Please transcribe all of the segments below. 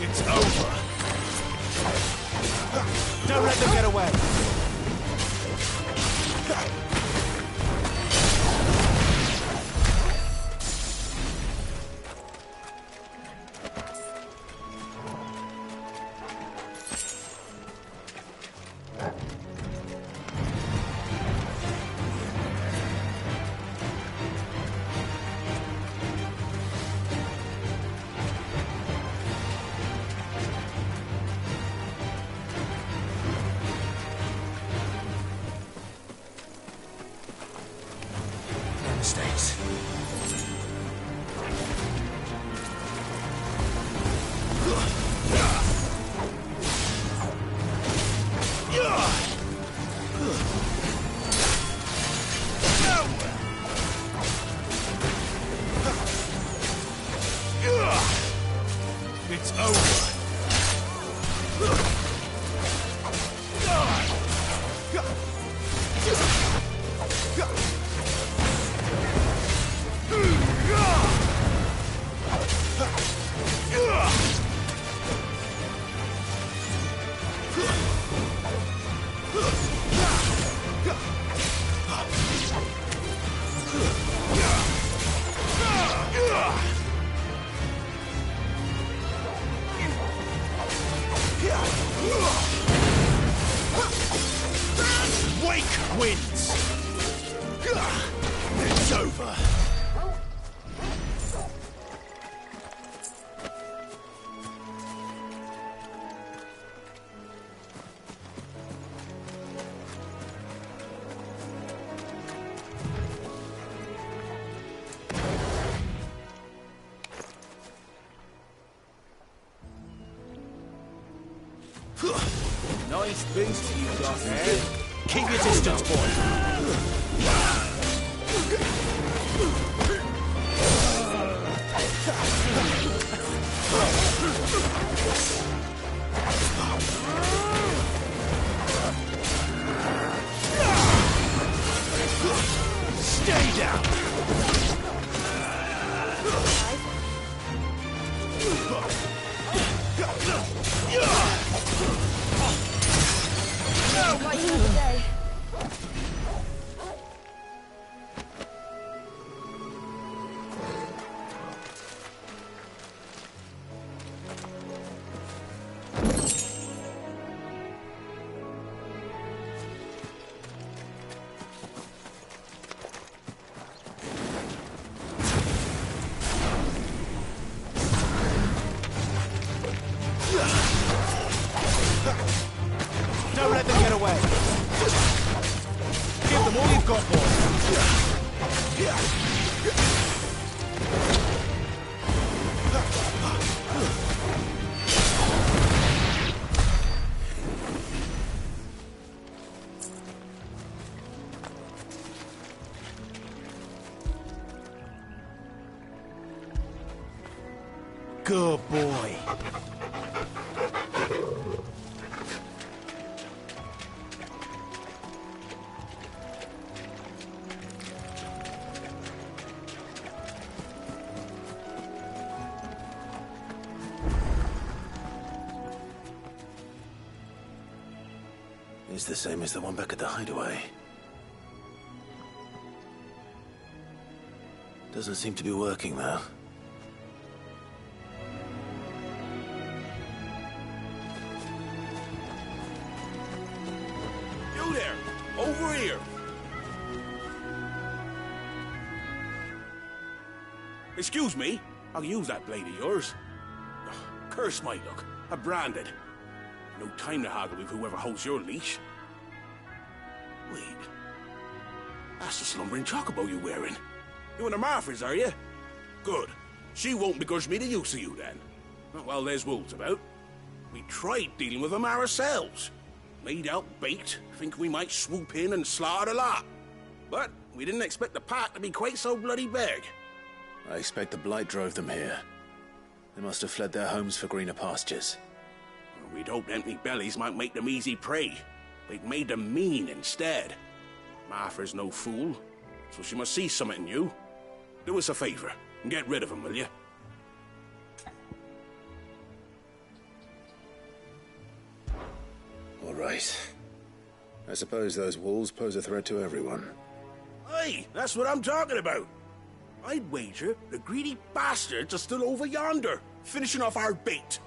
It's over. Don't let them get away. Mistakes. It's over. Wake wins. It's over. Nice beast you got there. Keep your distance, boy. Stay down. What you today? Don't let them get away. Give them all you've got, boy. Good boy. It's the same as the one back at the hideaway. Doesn't seem to be working, though. You there! Over here! Excuse me? I'll use that blade of yours. Ugh, curse my luck. I'm branded. No time to haggle with whoever holds your leash. Wait. That's the slumbering chocobo you're wearing. You and the Marfors, are you? Good. She won't begrudge me the use of you, then. Well, there's wolves about. We tried dealing with them ourselves. Made out baked, think we might swoop in and slaughter the lot. But we didn't expect the pack to be quite so bloody big. I expect the blight drove them here. They must have fled their homes for greener pastures. We'd hoped empty bellies might make them easy prey. They'd made them mean instead. Martha's no fool, so she must see something in you. Do us a favor and get rid of them, will you? All right. I suppose those wolves pose a threat to everyone. Aye, that's what I'm talking about. I'd wager the greedy bastards are still over yonder, finishing off our bait.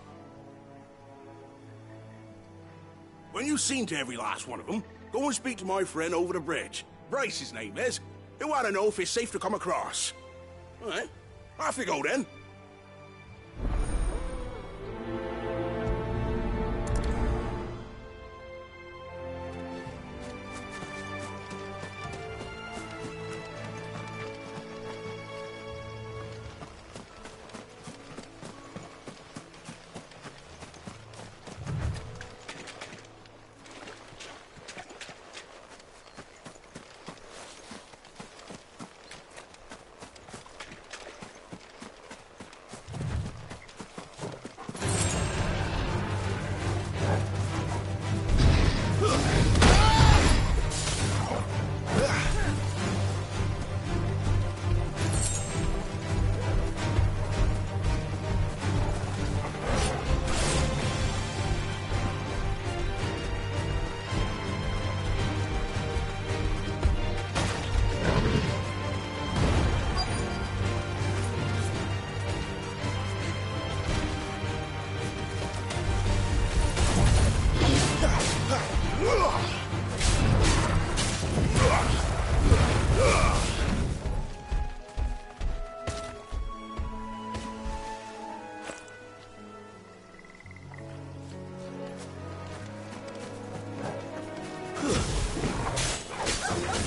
When you've seen to every last one of them, go and speak to my friend over the bridge. Bryce, his name is. He'll want to know if it's safe to come across. All right, off you go then.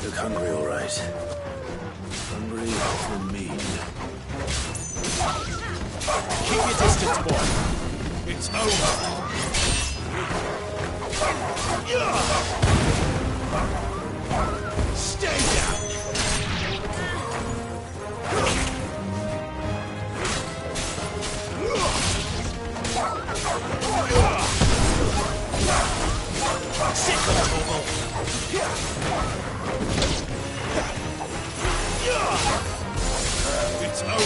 Look hungry, all right. Hungry for mead. Keep your distance, boy. It's over. Stay down. Sit on the ball. It's over.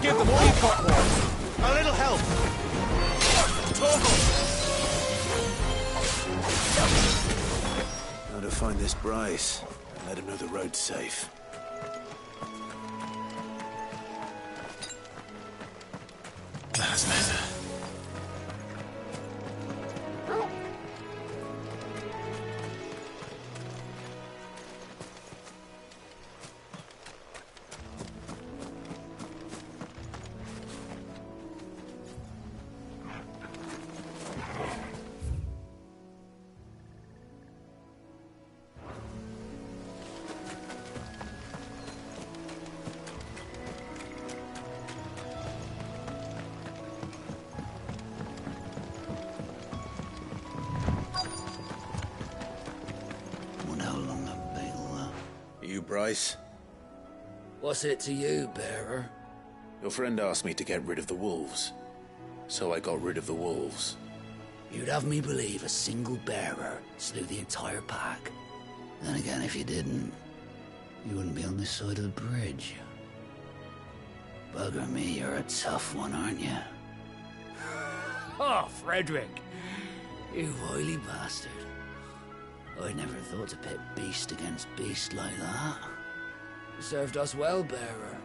Give them all you've got, boy. A little help. Torgal. Now to find this Bryce and let him know the road's safe. That's better. You, Bryce? What's it to you, bearer? Your friend asked me to get rid of the wolves. So I got rid of the wolves. You'd have me believe a single bearer slew the entire pack. Then again, if you didn't, you wouldn't be on this side of the bridge. Bugger me, you're a tough one, aren't you? Oh, Frederick! You wily bastard. I never thought to pit beast against beast like that. You served us well, bearer.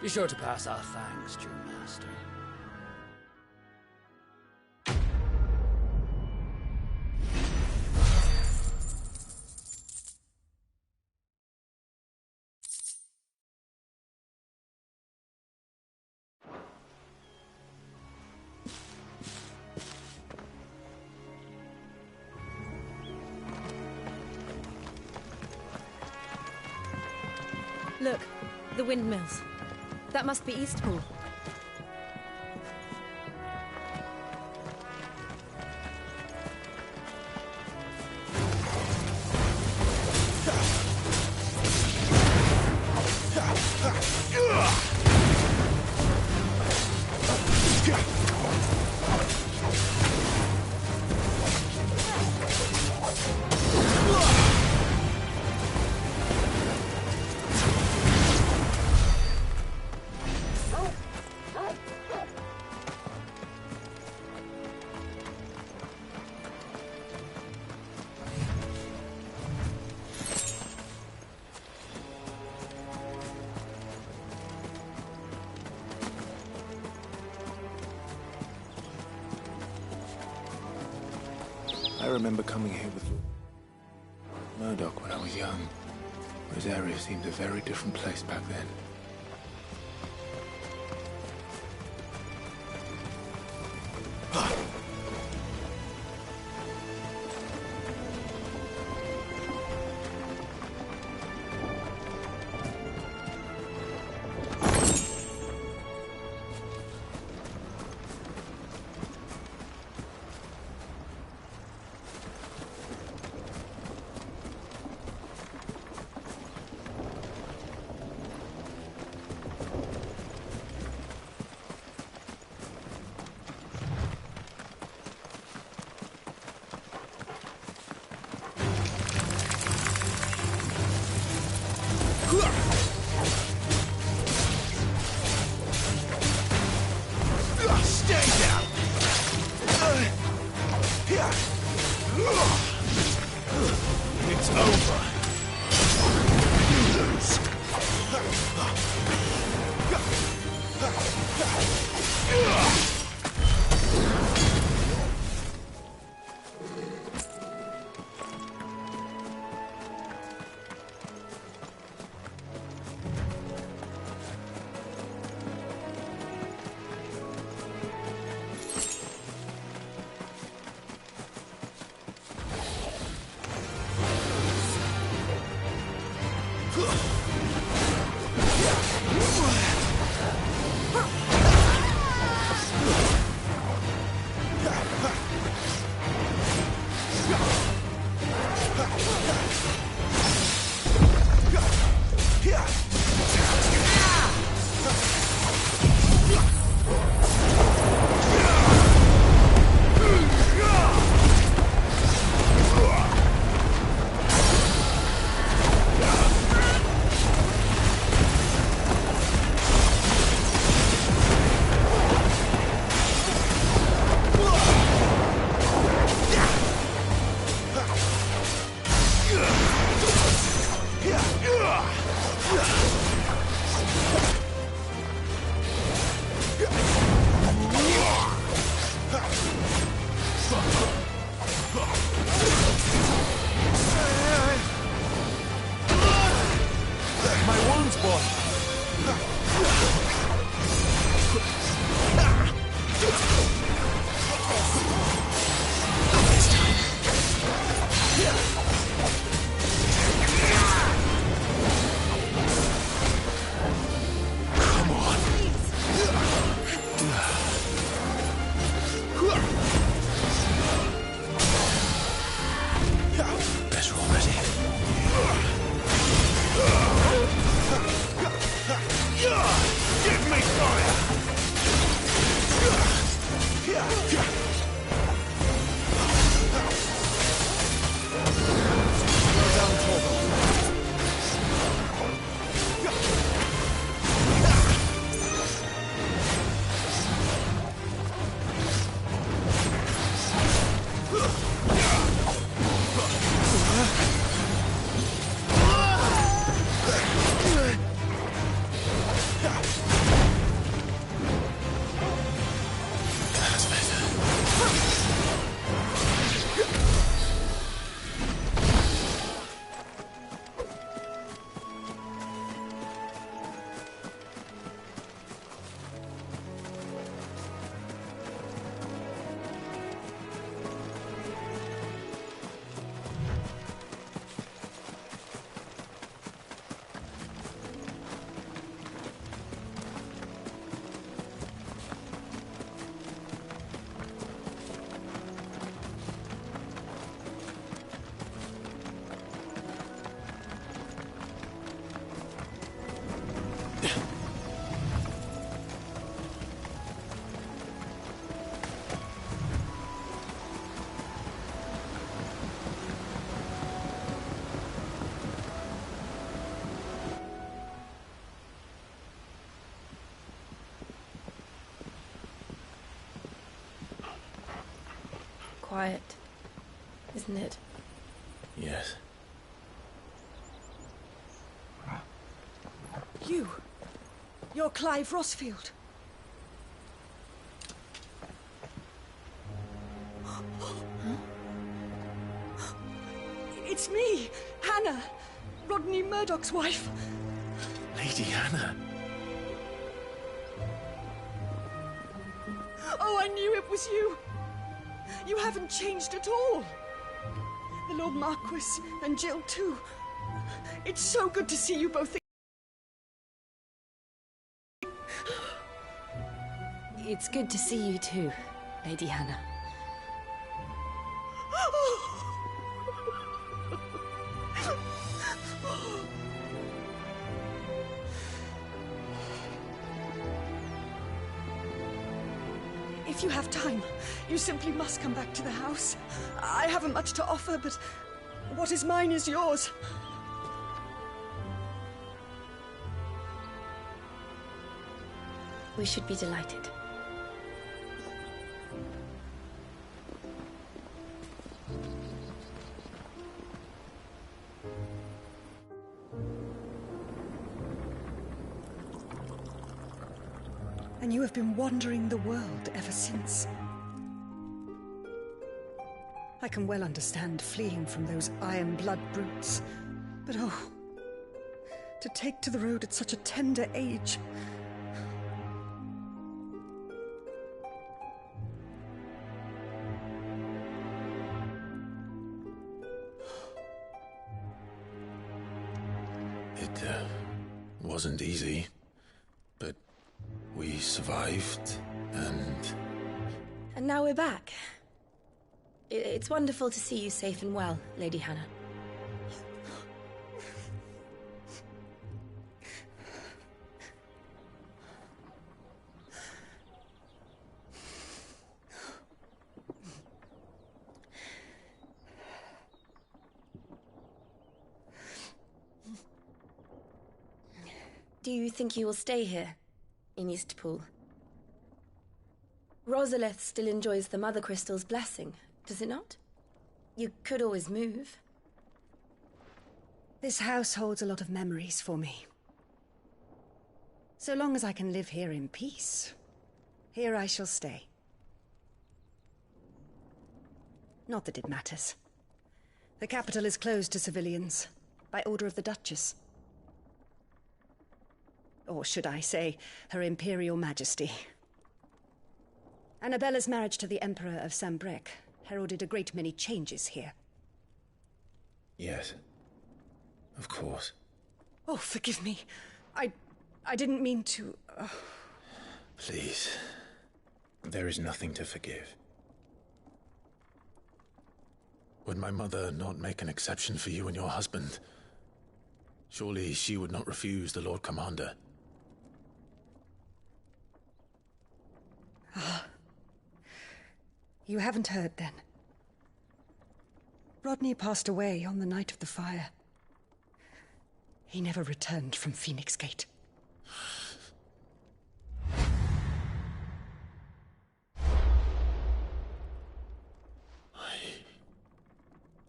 Be sure to pass our thanks to your master. Look, the windmills. That must be Eastpool. remember coming here with Murdoch when I was young. This area seemed a very different place back then. It's over. You lose. Quiet, isn't it? Yes. You're Clive Rossfield. It's me, Hannah, Rodney Murdoch's wife. Lady Hannah. Oh, I knew it was you. You haven't changed at all. The Lord Marquis and Jill too. It's so good to see you both. It's good to see you too, Lady Hannah. If you have time, you simply must come back to the house. I haven't much to offer, but what is mine is yours. We should be delighted. And you have been wandering the world ever since. I can well understand fleeing from those iron blood brutes, but oh, to take to the road at such a tender age. It wasn't easy, but we survived, and now we're back. It's wonderful to see you safe and well, Lady Hannah. Do you think you will stay here, in Eastpool? Rosalith still enjoys the Mother Crystal's blessing, does it not? You could always move. This house holds a lot of memories for me. So long as I can live here in peace, here I shall stay. Not that it matters. The capital is closed to civilians, by order of the Duchess. Or should I say, Her Imperial Majesty. Annabella's marriage to the Emperor of Sambrec heralded a great many changes here. yes, of course. Oh, forgive me. I didn't mean to... Please, there is nothing to forgive. Would my mother not make an exception for you and your husband? Surely she would not refuse the Lord Commander. You haven't heard, then. Rodney passed away on the night of the fire. He never returned from Phoenix Gate.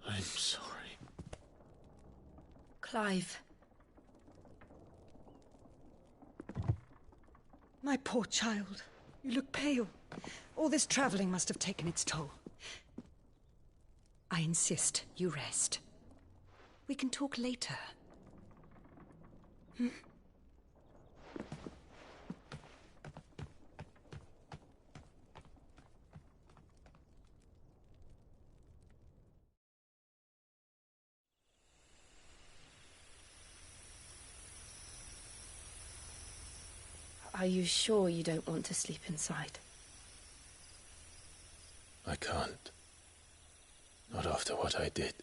I'm sorry. Clive. My poor child. You look pale. All this traveling must have taken its toll. I insist you rest. We can talk later. Are you sure you don't want to sleep inside? I can't. Not after what I did.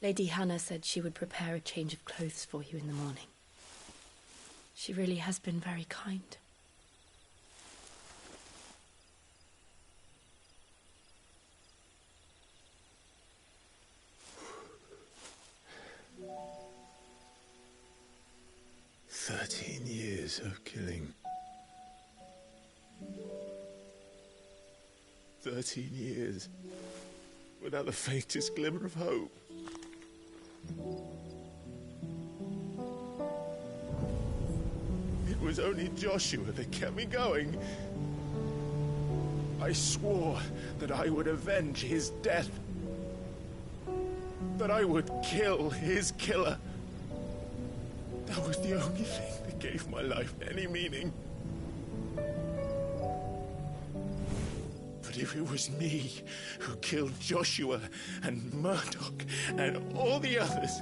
Lady Hannah said she would prepare a change of clothes for you in the morning. She really has been very kind. Years of killing. 13 years without the faintest glimmer of hope. It was only Joshua that kept me going. I swore that I would avenge his death. that I would kill his killer. That was the only thing that gave my life any meaning. But if it was me who killed Joshua and Murdoch and all the others,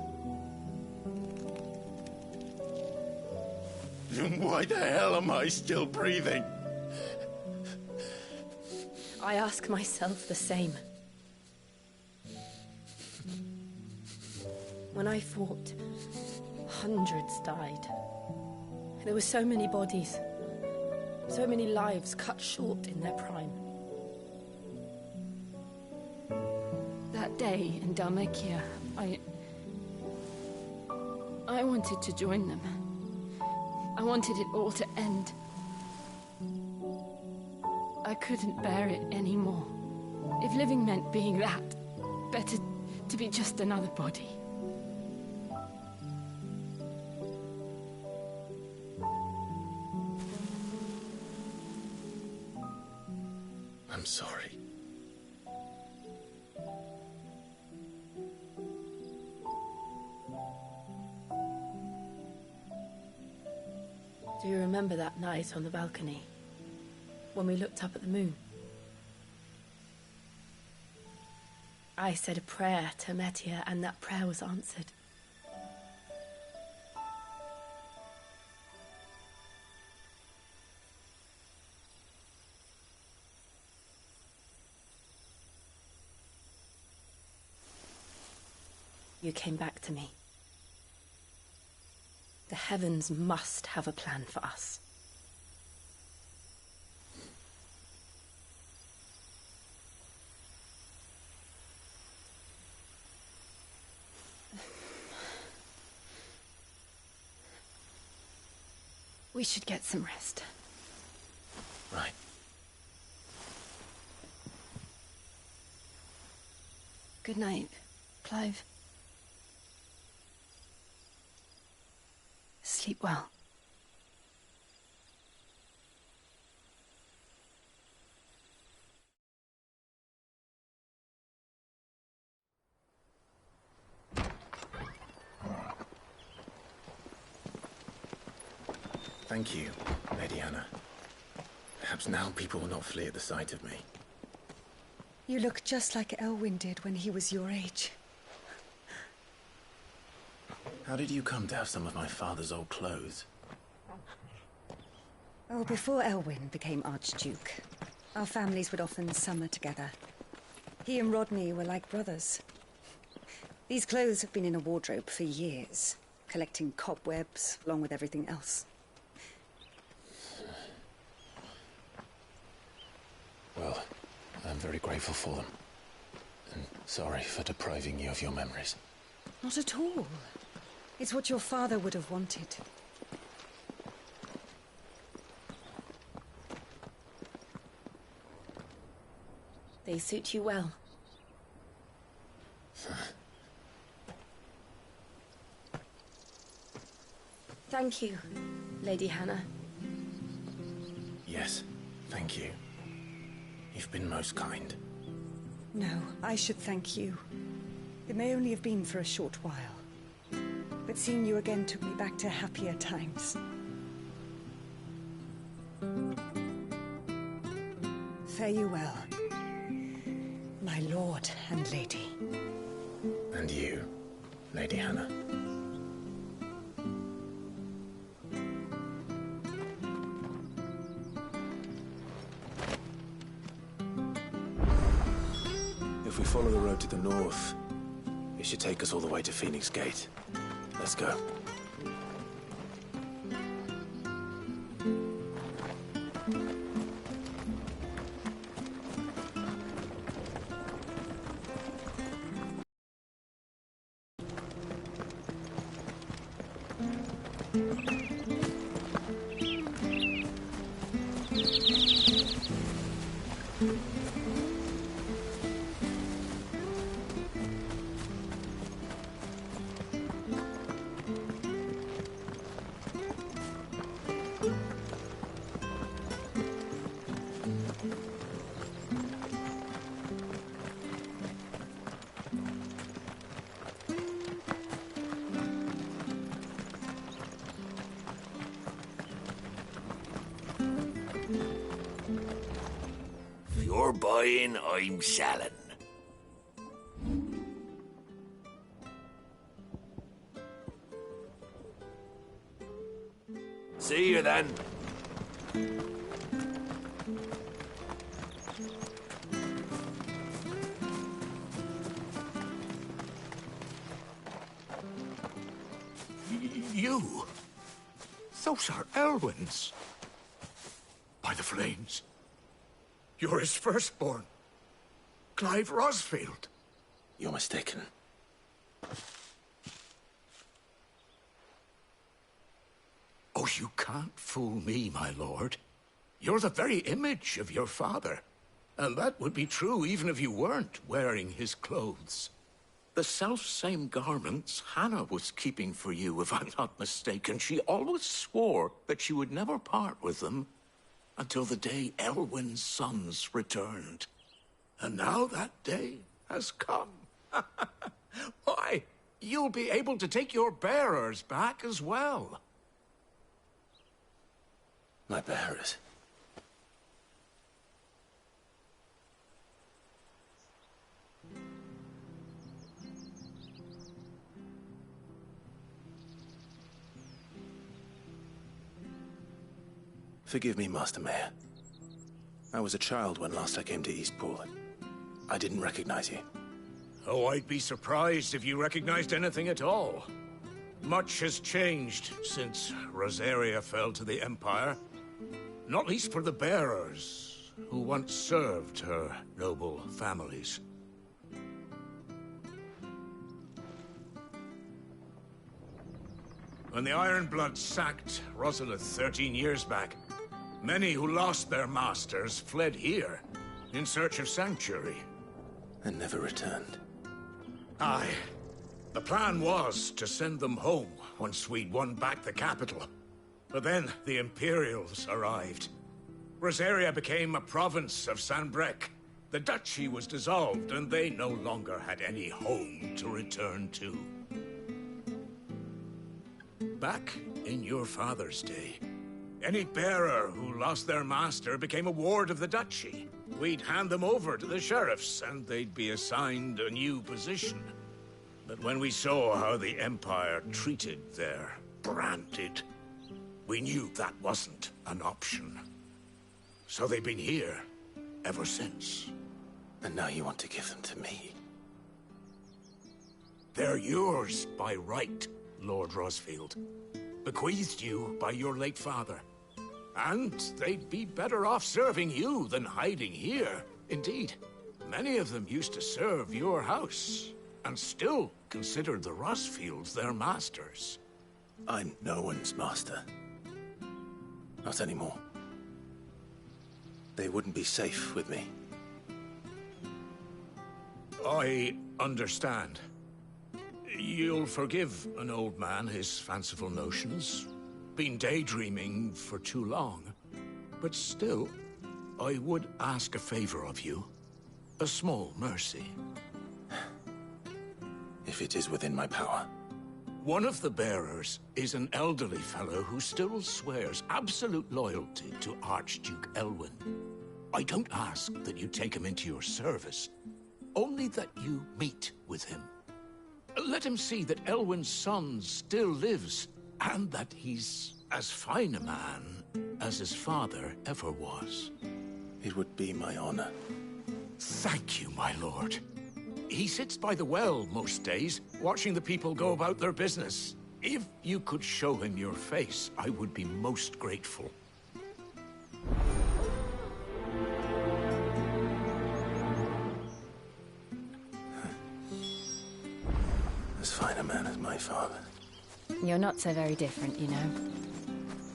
then why the hell am I still breathing? I ask myself the same. When I fought, hundreds died. There were so many bodies, so many lives cut short in their prime. That day in Dalmekia, I wanted to join them. I wanted it all to end. I couldn't bear it anymore. If living meant being that, better to be just another body. I'm sorry. Do you remember that night on the balcony, when we looked up at the moon? I said a prayer to Metia, and that prayer was answered. You came back to me. The heavens must have a plan for us. We should get some rest. Right. Good night, Clive. Sleep well. Thank you, Lady Hannah. Perhaps now people will not flee at the sight of me. You look just like Elwyn did when he was your age. How did you come to have some of my father's old clothes? Oh, before Elwyn became Archduke, our families would often summer together. He and Rodney were like brothers. These clothes have been in a wardrobe for years, collecting cobwebs along with everything else. Well, I'm very grateful for them. And sorry for depriving you of your memories. Not at all. It's what your father would have wanted. They suit you well. Thank you, Lady Hannah. Yes, thank you. You've been most kind. No, I should thank you. It may only have been for a short while, but seeing you again took me back to happier times. Fare you well, my lord and lady. And you, Lady Hannah. If we follow the road to the north, it should take us all the way to Phoenix Gate. Let's go. buying, I'm selling. See you then. You? Those are Elwyn's. By the flames. You're his firstborn. Clive Rosfield. You're mistaken. Oh, you can't fool me, my lord. You're the very image of your father. And that would be true even if you weren't wearing his clothes. The self-same garments Hannah was keeping for you, if I'm not mistaken. She always swore that she would never part with them until the day Elwyn's sons returned. And now that day has come. Why, you'll be able to take your bearers back as well. My bearers? Forgive me, Master Mayor. I was a child when last I came to Eastport. I didn't recognize you. Oh, I'd be surprised if you recognized anything at all. Much has changed since Rosaria fell to the Empire. Not least for the bearers, who once served her noble families. When the Ironbloods sacked Rosalith 13 years back, many who lost their masters fled here, in search of sanctuary. And never returned. Aye. The plan was to send them home once we'd won back the capital. But then the Imperials arrived. Rosaria became a province of Sanbreque. The duchy was dissolved, and they no longer had any home to return to. Back in your father's day, any bearer who lost their master became a ward of the duchy. We'd hand them over to the sheriffs, and they'd be assigned a new position. But when we saw how the Empire treated their branded, we knew that wasn't an option. So they've been here ever since. And now you want to give them to me? They're yours by right, Lord Rosfield. Bequeathed you by your late father. And they'd be better off serving you than hiding here. Indeed, many of them used to serve your house, and still considered the Rosfields their masters. I'm no one's master. Not anymore. They wouldn't be safe with me. I understand. You'll forgive an old man his fanciful notions. Been daydreaming for too long. But still, I would ask a favor of you. A small mercy. If it is within my power. One of the bearers is an elderly fellow who still swears absolute loyalty to Archduke Elwyn. I don't ask that you take him into your service, only that you meet with him. Let him see that Elwyn's son still lives, and that he's as fine a man as his father ever was. It would be my honor. Thank you, my lord. He sits by the well most days, watching the people go about their business. If you could show him your face, I would be most grateful. As fine a man as my father. You're not so very different, you know.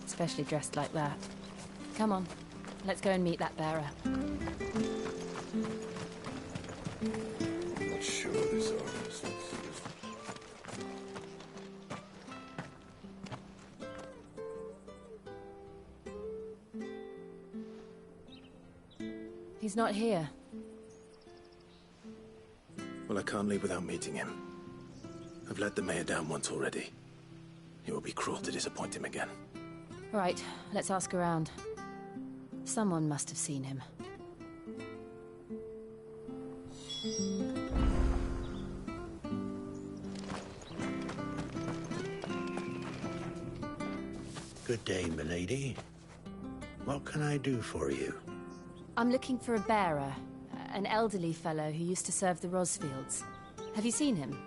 Especially dressed like that. Come on, let's go and meet that bearer. Not sure this is. He's not here. Well, I can't leave without meeting him. I've let the mayor down once already. It will be cruel to disappoint him again. Right, let's ask around. Someone must have seen him. Good day, milady. What can I do for you? I'm looking for a bearer, an elderly fellow who used to serve the Rosfields. Have you seen him?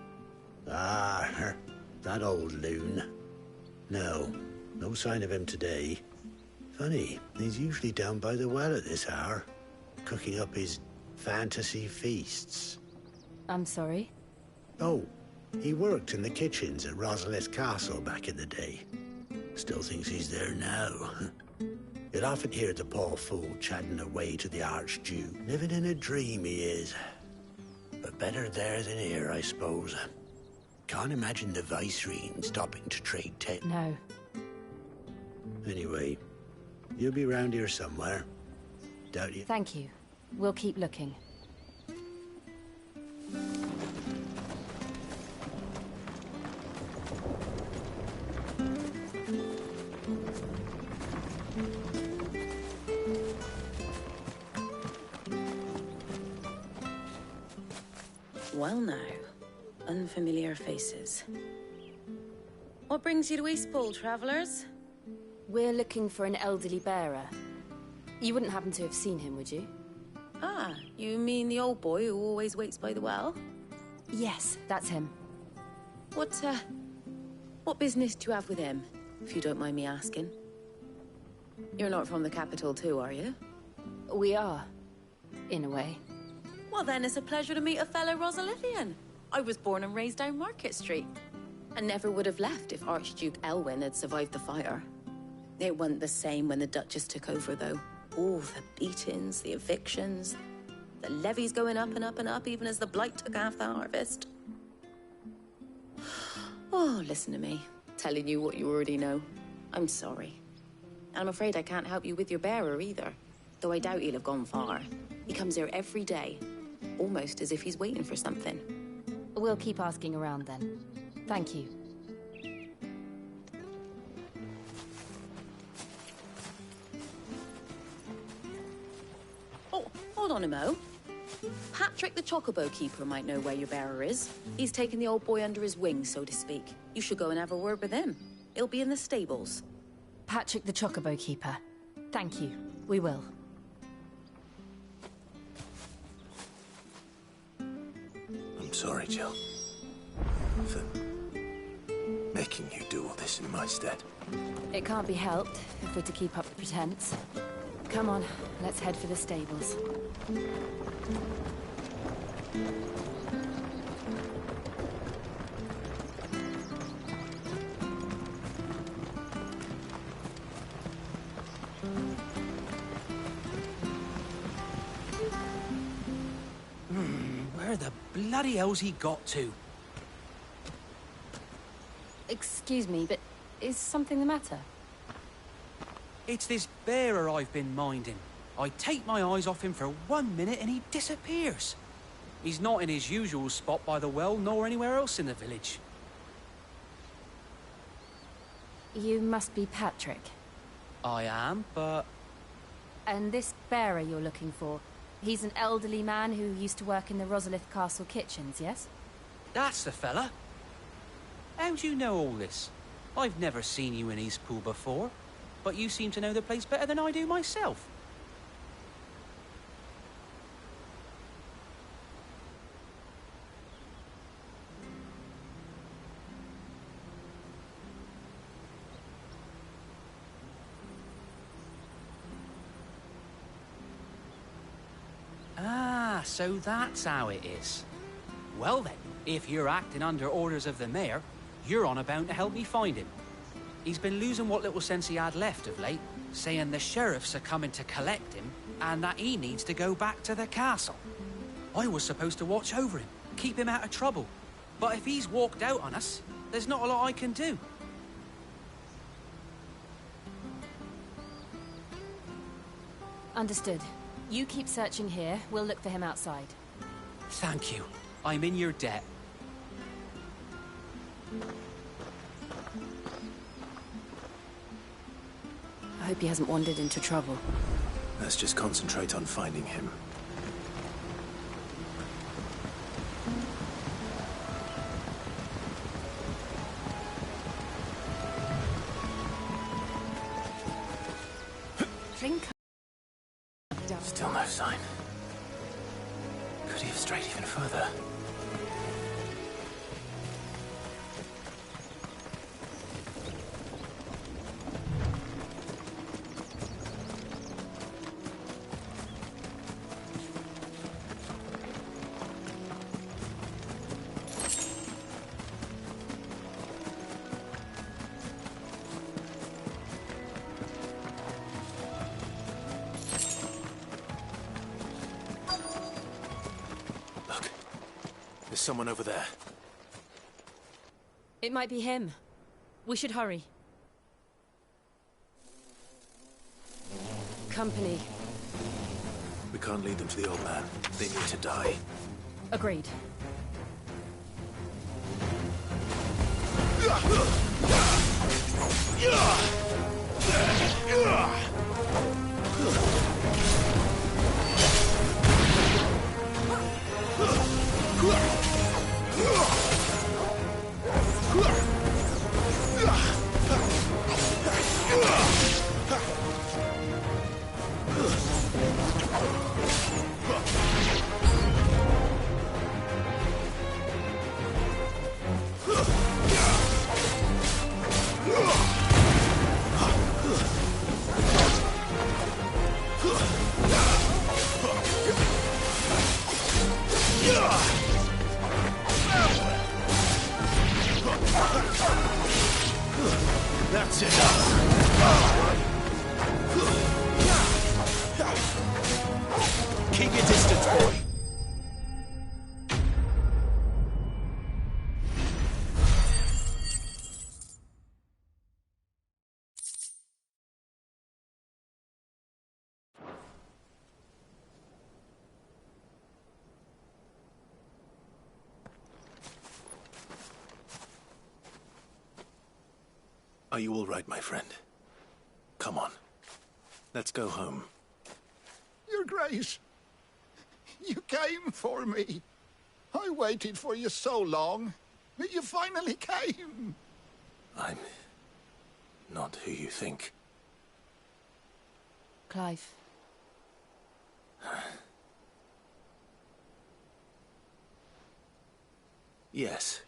Ah, that old loon. No sign of him today. Funny, he's usually down by the well at this hour, cooking up his fantasy feasts. I'm sorry? Oh, he worked in the kitchens at Rosalith Castle back in the day. Still thinks he's there now. You'll often hear the poor fool chatting away to the Archduke. Living in a dream, he is. But better there than here, I suppose. Can't imagine the Viceroy stopping to trade No. Anyway, you'll be round here somewhere. Doubt you? Thank you. We'll keep looking. Well now, unfamiliar faces. What brings you to Eastpool, travellers? We're looking for an elderly bearer. You wouldn't happen to have seen him, would you? Ah, you mean the old boy who always waits by the well? Yes, that's him. What business do you have with him, if you don't mind me asking? You're not from the capital too, are you? We are, in a way. Well then, it's a pleasure to meet a fellow Rosalithian. I was born and raised down Market Street, and never would have left if Archduke Elwyn had survived the fire. It wasn't the same when the Duchess took over, though. Oh, the beatings, the evictions, the levies going up and up and up, even as the blight took half the harvest. Oh, listen to me, telling you what you already know. I'm sorry. I'm afraid I can't help you with your bearer either, though I doubt he'll have gone far. He comes here every day, almost as if he's waiting for something. We'll keep asking around then. Thank you. Oh, hold on a mo. Patrick the Chocobo Keeper might know where your bearer is. He's taken the old boy under his wing, so to speak. You should go and have a word with him. He'll be in the stables. Patrick the Chocobo Keeper. Thank you. We will. I'm sorry, Jill. For making you do all this in my stead. It can't be helped if we're to keep up the pretense. Come on, let's head for the stables. Where the bloody hell's he got to? Excuse me, but is something the matter? It's this bearer I've been minding. I take my eyes off him for 1 minute and he disappears. He's not in his usual spot by the well, nor anywhere else in the village. You must be Patrick. I am, but... And this bearer you're looking for, he's an elderly man who used to work in the Rosalith Castle kitchens, yes? That's the fella. How do you know all this? I've never seen you in Eastpool before, but you seem to know the place better than I do myself. Ah, so that's how it is. Well then, if you're acting under orders of the mayor, you're on about to help me find him. He's been losing what little sense he had left of late, saying the sheriffs are coming to collect him and that he needs to go back to the castle. I was supposed to watch over him, keep him out of trouble. But if he's walked out on us, there's not a lot I can do. Understood. You keep searching here, we'll look for him outside. Thank you. I'm in your debt. I hope he hasn't wandered into trouble. Let's just concentrate on finding him. clink. Still no sign. Could he have strayed even further? There's someone over there. It might be him. We should hurry. Company. We can't lead them to the old man. They need to die. Agreed. That's it. Keep your distance, boy. Are you all right, my friend? Come on. Let's go home. Your Grace, you came for me. I waited for you so long, but you finally came. I'm not who you think. Clive. Yes.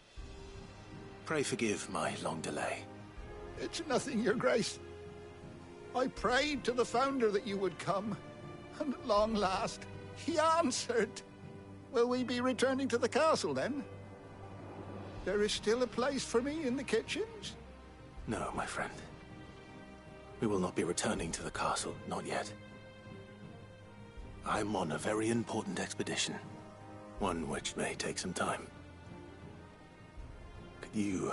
Pray forgive my long delay. It's nothing, Your Grace. I prayed to the Founder that you would come, and at long last, he answered. Will we be returning to the castle, then? There is still a place for me in the kitchens? No, my friend. We will not be returning to the castle, not yet. I'm on a very important expedition. One which may take some time. Could you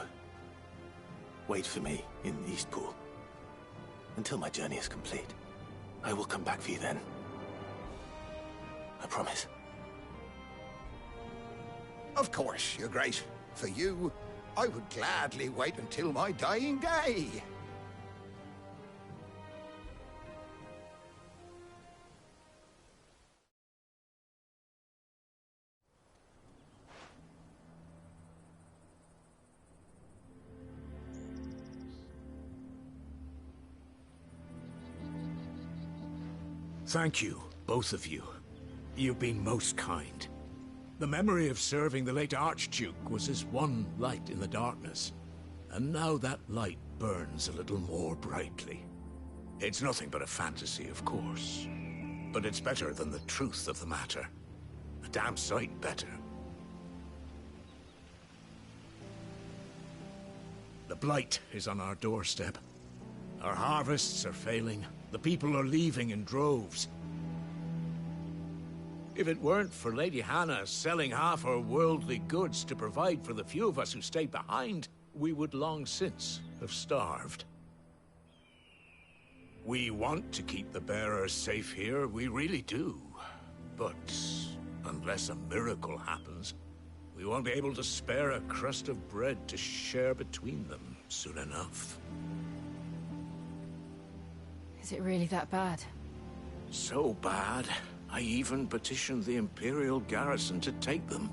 wait for me in Eastpool until my journey is complete? I will come back for you then. I promise. Of course, Your Grace. For you, I would gladly wait until my dying day. Thank you, both of you. You've been most kind. The memory of serving the late Archduke was as one light in the darkness, and now that light burns a little more brightly. It's nothing but a fantasy, of course, but it's better than the truth of the matter. A damn sight better. The blight is on our doorstep. Our harvests are failing. The people are leaving in droves. If it weren't for Lady Hannah selling half her worldly goods to provide for the few of us who stayed behind, we would long since have starved. We want to keep the bearers safe here, we really do. But unless a miracle happens, we won't be able to spare a crust of bread to share between them soon enough. Is it really that bad? So bad, I even petitioned the Imperial garrison to take them.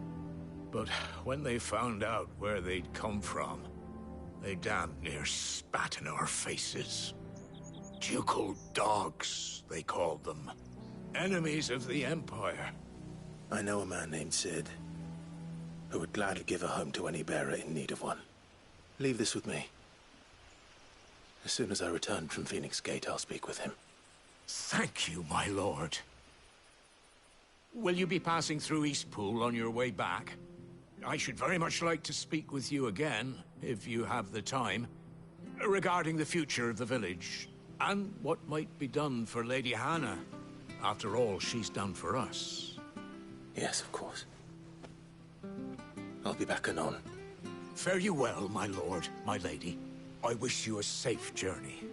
But when they found out where they'd come from, they damn near spat in our faces. Ducal dogs, they called them. Enemies of the Empire. I know a man named Sid, who would gladly give a home to any bearer in need of one. Leave this with me. As soon as I return from Phoenix Gate, I'll speak with him. Thank you, my lord. Will you be passing through Eastpool on your way back? I should very much like to speak with you again, if you have the time, regarding the future of the village, and what might be done for Lady Hannah, after all she's done for us. Yes, of course. I'll be back anon. Fare you well, my lord, my lady. I wish you a safe journey.